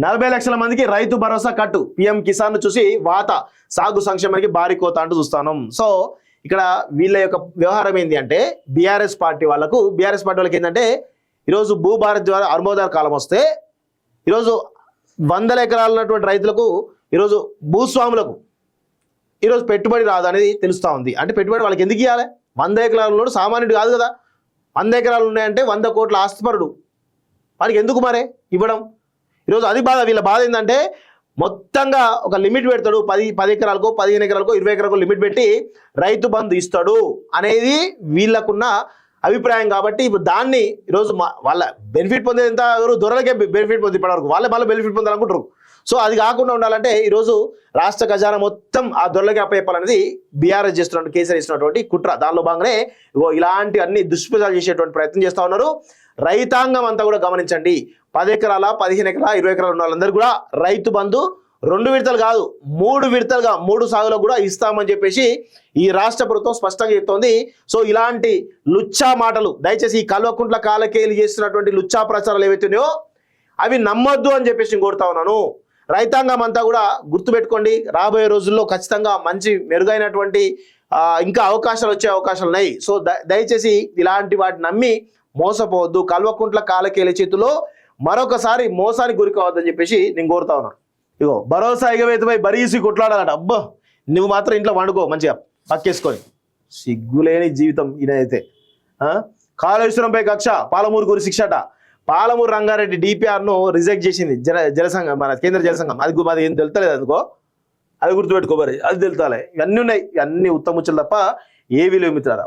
40 లక్షల మందికి రైతు భరోసా కట్టు, పిఎం కిసాన్ చూసి వాత, సాగు సంక్షేమానికి భారీ కోత అంటూ చూస్తాను. సో ఇక్కడ వీళ్ళ యొక్క వ్యవహారం ఏంటి అంటే బీఆర్ఎస్ పార్టీ వాళ్ళకి ఏంటంటే ఈరోజు భూభారత్ ద్వారా అనుమోదాల కాలం వస్తే ఈరోజు 100 ఎకరాలు ఉన్నటువంటి రైతులకు ఈరోజు భూస్వాములకు ఈరోజు పెట్టుబడి రాదు అనేది తెలుస్తూ ఉంది. అంటే పెట్టుబడి వాళ్ళకి ఎందుకు ఇవ్వాలి? 100 ఎకరాలు సామాన్యుడు కాదు కదా. 100 ఎకరాలు ఉన్నాయంటే 100 కోట్ల ఆస్తిపరుడు, వాడికి ఎందుకు మరే ఇవ్వడం? ఈరోజు అది బాధ. వీళ్ళ బాధ ఏంటంటే మొత్తంగా ఒక లిమిట్ పెడతాడు, 10 ఎకరాలకు 15 ఎకరాలకు 20 ఎకరాలకు లిమిట్ పెట్టి రైతు బంధు ఇస్తాడు అనేది వీళ్ళకున్న అభిప్రాయం. కాబట్టి ఇప్పుడు దాన్ని ఈరోజు వాళ్ళ బెనిఫిట్ పొందేది ఎంత, దొరలకే బెనిఫిట్ పొంది ఇప్పటివరకు వాళ్ళే మళ్ళీ బెనిఫిట్ పొందాలనుకుంటారు. సో అది కాకుండా ఉండాలంటే ఈరోజు రాష్ట్ర ఖజానా మొత్తం ఆ దొరలకి అప్పచెప్పాలనేది బీఆర్ఎస్ చేస్తున్నట్టు, కేసీఆర్ ఇస్తున్నటువంటి కుట్ర. దానిలో భాగంగానే ఇలాంటి అన్ని దుష్ప్రచారాలు చేసేటువంటి ప్రయత్నం చేస్తూ ఉన్నారు. రైతాంగం అంతా కూడా గమనించండి. 10 ఎకరాల 15 ఎకరాల 20 ఎకరాలు ఉన్న వాళ్ళందరూ కూడా రైతు బంధు 2 విడతలు కాదు 3 విడతలుగా 3 సాగులకు కూడా ఇస్తామని చెప్పేసి ఈ రాష్ట్ర ప్రభుత్వం స్పష్టంగా చెప్తోంది. సో ఇలాంటి లుచ్చా మాటలు దయచేసి ఈ కల్వకుంట్ల కాలకేలు చేస్తున్నటువంటి లుచ్చా ప్రచారాలు ఏవైతున్నాయో అవి నమ్మొద్దు అని చెప్పేసి కోరుతా ఉన్నాను. రైతాంగం అంతా కూడా గుర్తుపెట్టుకోండి, రాబోయే రోజుల్లో ఖచ్చితంగా మంచి మెరుగైనటువంటి ఇంకా అవకాశాలు వచ్చే అవకాశాలు ఉన్నాయి. సో దయచేసి ఇలాంటి వాటిని నమ్మి మోసపోవద్దు. కల్వకుంట్ల కాలకేల చేతిలో మరొకసారి మోసానికి గురి కావద్దని చెప్పేసి నేను కోరుతా ఉన్నాను. ఇగో భరోసా ఎగవేతపై బరీసి కొట్లాడాలట. అబ్బో నువ్వు మాత్రం ఇంట్లో వండుకో మంచిగా పక్కేసుకొని. సిగ్గులేని జీవితం ఇదైతే. కాళేశ్వరంపై కక్ష, పాలమూరు గురి శిక్షట. పాలమూరు రంగారెడ్డి డిపిఆర్ను రిజెక్ట్ చేసింది జలసంఘం, మన కేంద్ర జలసంఘం. అది ఏం తెలుతలేదు అనుకో, అది గుర్తుపెట్టుకోబరి, అది తెలుతాలే. ఇవన్నీ ఉన్నాయి, ఇవన్నీ ఉత్తముచ్చులు తప్ప ఏ విలువ మిత్రారా.